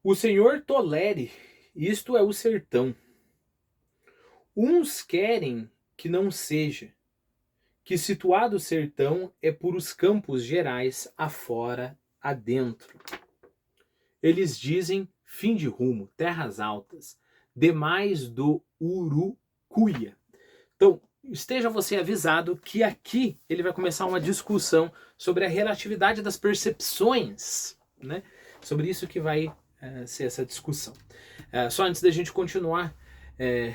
O Senhor tolere, isto é o sertão. Uns querem que não seja, que situado o sertão é por os campos gerais, afora, adentro. Eles dizem fim de rumo, terras altas, demais do Urucuia. Então, esteja você avisado que aqui ele vai começar uma discussão sobre a relatividade das percepções, né? Sobre isso que vai ser essa discussão. Só antes da gente continuar,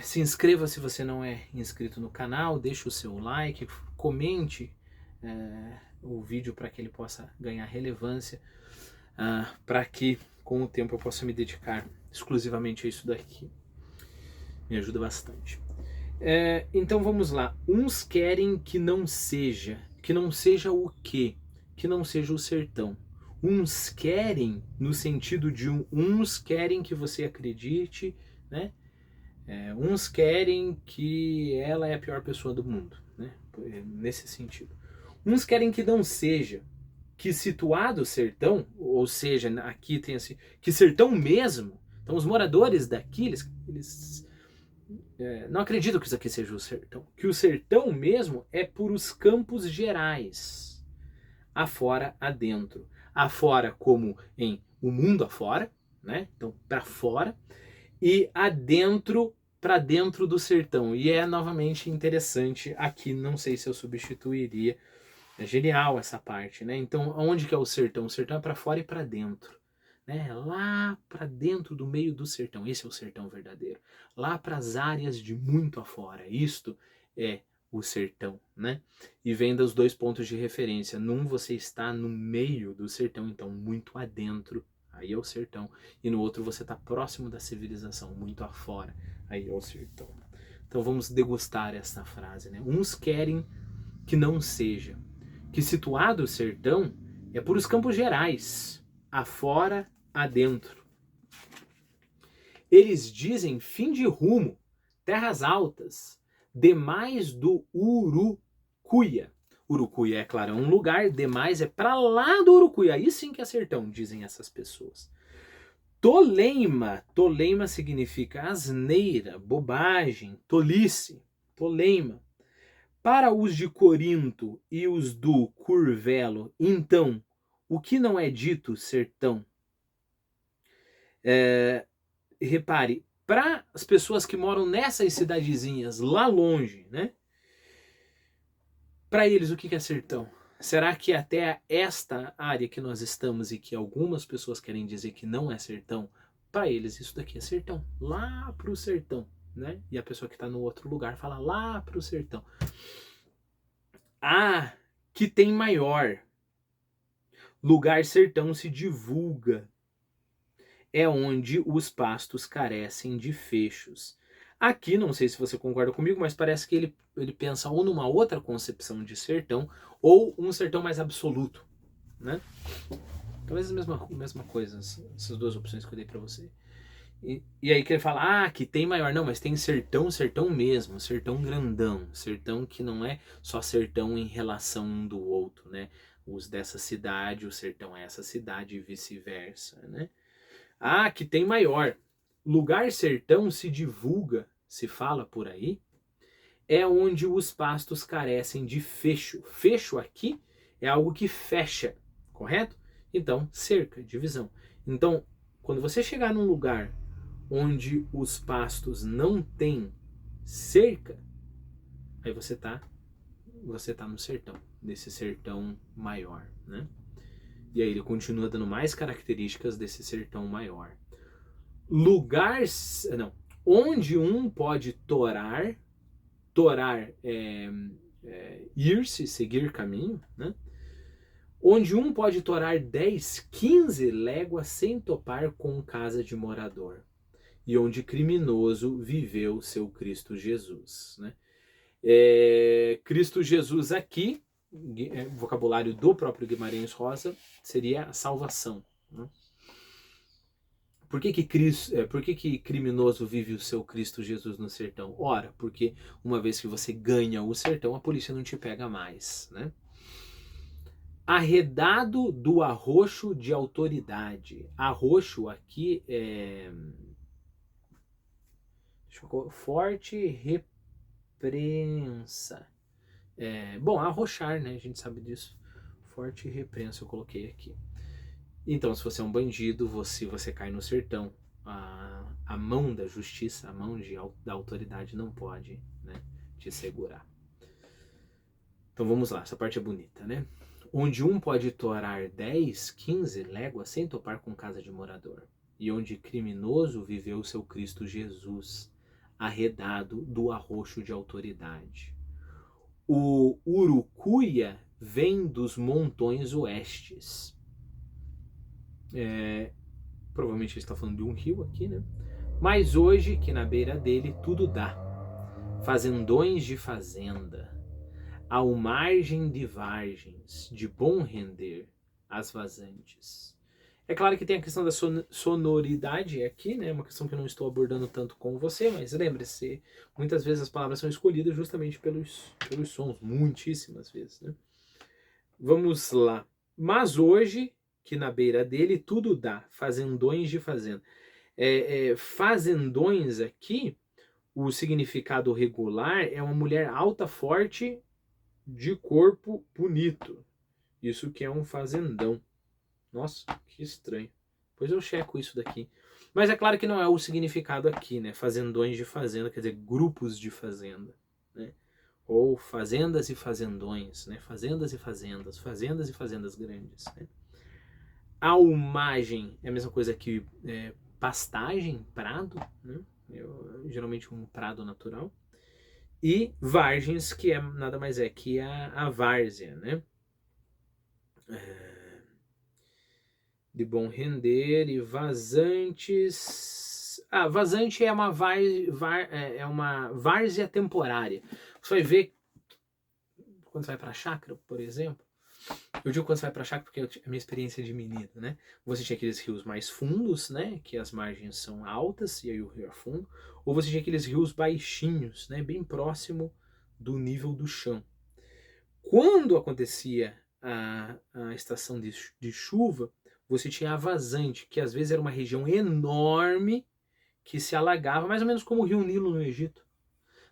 se inscreva se você não é inscrito no canal, deixe o seu like, comente o vídeo para que ele possa ganhar relevância, para que com o tempo eu possa me dedicar exclusivamente a isso daqui. Me ajuda bastante. Então vamos lá. Uns querem que não seja o quê? Que não seja o sertão. Uns querem no sentido de uns querem que você acredite, né? Uns querem que ela é a pior pessoa do mundo, né? Nesse sentido. Uns querem que não seja, que situado o sertão, ou seja, aqui tem assim, que sertão mesmo. Então os moradores daqui, eles não acredito que isso aqui seja o sertão. Que o sertão mesmo é por os campos gerais, afora, adentro. Afora como em o mundo afora, né? Então para fora, e adentro para dentro do sertão. E é novamente interessante aqui, não sei se eu substituiria. É genial essa parte, né? Então, onde que é o sertão? O sertão é para fora e para dentro, né? Lá para dentro do meio do sertão. Esse é o sertão verdadeiro. Lá para as áreas de muito afora. Isto é o sertão, né? E vem dos dois pontos de referência. Num você está no meio do sertão, então muito adentro, aí é o sertão. E no outro você está próximo da civilização, muito afora, aí é o sertão. Então vamos degustar essa frase, né? Uns querem que não seja, que situado o sertão é por os campos gerais, afora, adentro. Eles dizem fim de rumo, terras altas, demais do Urucuia. Urucuia, é claro, é um lugar, demais é para lá do Urucuia. Aí sim que é sertão, dizem essas pessoas. Toleima significa asneira, bobagem, tolice. Toleima. Para os de Corinto e os do Curvelo, então, o que não é dito sertão? Repare, para as pessoas que moram nessas cidadezinhas lá longe, né? Para eles, o que é sertão? Será que até esta área que nós estamos e que algumas pessoas querem dizer que não é sertão, para eles isso daqui é sertão, lá para o sertão, né? E a pessoa que está no outro lugar fala lá para o sertão. Ah, que tem maior. Lugar sertão se divulga. É onde os pastos carecem de fechos. Aqui, não sei se você concorda comigo, mas parece que ele pensa ou numa outra concepção de sertão, ou um sertão mais absoluto, né? Talvez a mesma coisa, essas duas opções que eu dei para você. E aí que ele fala, que tem maior. Não, mas tem sertão, sertão mesmo, sertão grandão, sertão que não é só sertão em relação um do outro, né? Os dessa cidade, o sertão é essa cidade e vice-versa, né? Que tem maior. Lugar sertão se divulga, se fala por aí, é onde os pastos carecem de fecho. Fecho aqui é algo que fecha, correto? Então, cerca, divisão. Então, quando você chegar num lugar onde os pastos não têm cerca, aí você tá no sertão, nesse sertão maior, né? E aí ele continua dando mais características desse sertão maior. Lugar, não, onde um pode torar ir-se, seguir caminho, né? Onde um pode torar 10, 15 léguas sem topar com casa de morador, e onde criminoso viveu seu Cristo Jesus, né? Cristo Jesus aqui, vocabulário do próprio Guimarães Rosa, seria a salvação, né? Por que criminoso vive o seu Cristo Jesus no sertão? Ora, porque uma vez que você ganha o sertão, a polícia não te pega mais, né? Arredado do arroxo de autoridade. Arroxo aqui é... forte reprensa. Bom, arrochar, né? A gente sabe disso. Forte reprensa eu coloquei aqui. Então, se você é um bandido, você cai no sertão. A mão da justiça, a mão da autoridade não pode, né, te segurar. Então vamos lá, essa parte é bonita, né? Onde um pode torar 10, 15 léguas sem topar com casa de morador. E onde criminoso viveu seu Cristo Jesus, arredado do arroxo de autoridade. O urucuia vem dos montões oestes. Provavelmente ele está falando de um rio aqui, né? Mas hoje, que na beira dele tudo dá. Fazendões de fazenda, ao margem de vargens, de bom render, as vazantes. É claro que tem a questão da sonoridade aqui, né? Uma questão que eu não estou abordando tanto com você, mas lembre-se, muitas vezes as palavras são escolhidas justamente pelos sons, muitíssimas vezes, né? Vamos lá. Mas hoje, que na beira dele tudo dá, fazendões de fazenda. Fazendões aqui, o significado regular é uma mulher alta, forte, de corpo bonito. Isso que é um fazendão. Nossa, que estranho. Pois eu checo isso daqui. Mas é claro que não é o significado aqui, né? Fazendões de fazenda, quer dizer, grupos de fazenda, né? Ou fazendas e fazendões, né? Fazendas e fazendas grandes, né? Almagem é a mesma coisa que pastagem, prado, né? Geralmente um prado natural. E vargens, que nada mais é que a várzea, né? De bom render. E vazantes. Vazante é uma várzea temporária. Você vai ver quando você vai para a chácara, por exemplo. Eu digo quando você vai para a chácara porque é a minha experiência de menino, né? Você tinha aqueles rios mais fundos, né? Que as margens são altas e aí o rio é fundo. Ou você tinha aqueles rios baixinhos, né? Bem próximo do nível do chão. Quando acontecia a estação de chuva, você tinha a vazante, que às vezes era uma região enorme que se alagava, mais ou menos como o rio Nilo no Egito,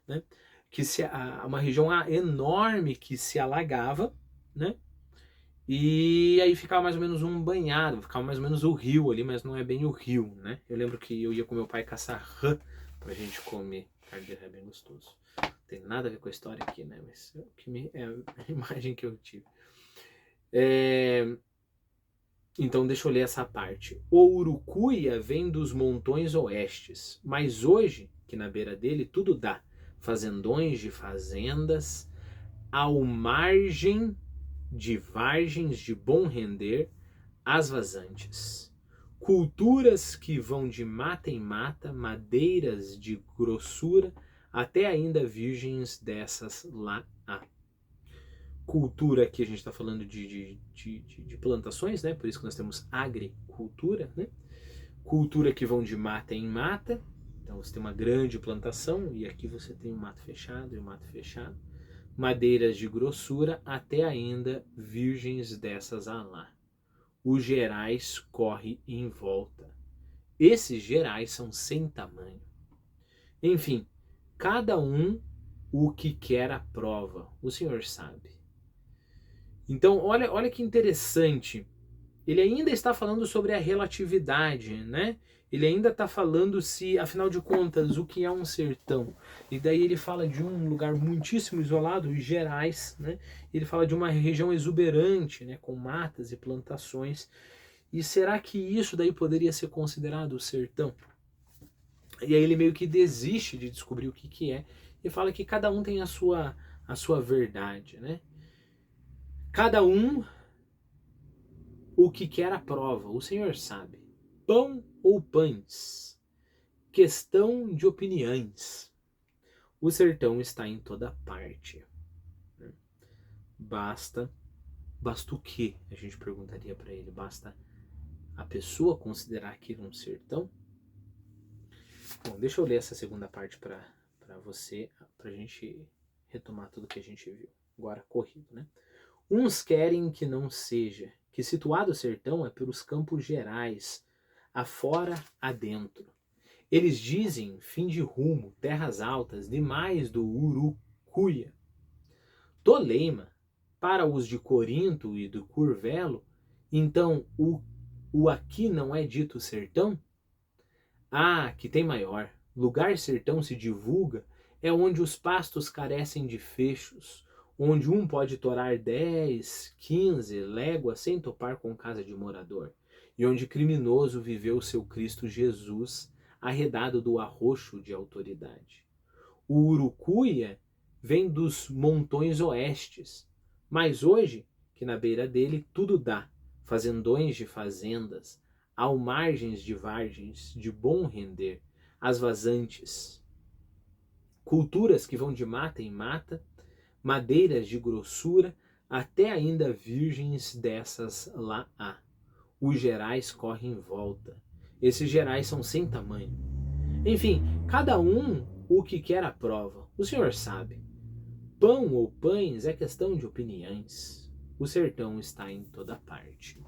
né? Uma região enorme que se alagava, né? E aí ficava mais ou menos um banhado, ficava mais ou menos o rio ali, mas não é bem o rio, né? Eu lembro que eu ia com meu pai caçar rã pra gente comer. Carne de rã é bem gostoso. Não tem nada a ver com a história aqui, né? Mas é a imagem que eu tive. Então deixa eu ler essa parte. O urucuia vem dos montões oestes, mas hoje, que na beira dele tudo dá. Fazendões de fazendas, ao margem de vargens de bom render, as vazantes. Culturas que vão de mata em mata, madeiras de grossura, até ainda virgens dessas lá há. Cultura, aqui a gente está falando de plantações, né? Por isso que nós temos agricultura, né? Cultura que vão de mata em mata, então você tem uma grande plantação e aqui você tem um mato fechado e um mato fechado. Madeiras de grossura, até ainda virgens dessas há lá. Os gerais corre em volta. Esses gerais são sem tamanho. Enfim, cada um o que quer a prova, o Senhor sabe. Então, olha que interessante. Ele ainda está falando sobre a relatividade, né? Ele ainda está falando se, afinal de contas, o que é um sertão. E daí ele fala de um lugar muitíssimo isolado, os Gerais, né? Ele fala de uma região exuberante, né? Com matas e plantações. E será que isso daí poderia ser considerado o sertão? E aí ele meio que desiste de descobrir o que é e fala que cada um tem a sua verdade, né? Cada um o que quer a prova, o Senhor sabe. Pão ou pães? Questão de opiniões. O sertão está em toda parte. Basta o quê? A gente perguntaria para ele. Basta a pessoa considerar aquilo um sertão? Bom, deixa eu ler essa segunda parte para você, para a gente retomar tudo que a gente viu. Agora, corrido, né? Uns querem que não seja, que situado o sertão é pelos campos gerais, afora adentro. Eles dizem fim de rumo, terras altas, demais do Urucuia. Toleima, para os de Corinto e do Curvelo, então o aqui não é dito sertão? Ah, que tem maior. Lugar sertão se divulga é onde os pastos carecem de fechos, onde um pode torar 10, 15 léguas sem topar com casa de morador, e onde criminoso viveu seu Cristo Jesus, arredado do arroxo de autoridade. O Urucuia vem dos montões oestes, mas hoje, que na beira dele tudo dá, fazendões de fazendas, ao margens de vargens, de bom render, as vazantes, culturas que vão de mata em mata, madeiras de grossura, até ainda virgens dessas lá há. Os gerais correm em volta. Esses gerais são sem tamanho. Enfim, cada um o que quer aprova. O senhor sabe. Pão ou pães é questão de opiniões. O sertão está em toda parte.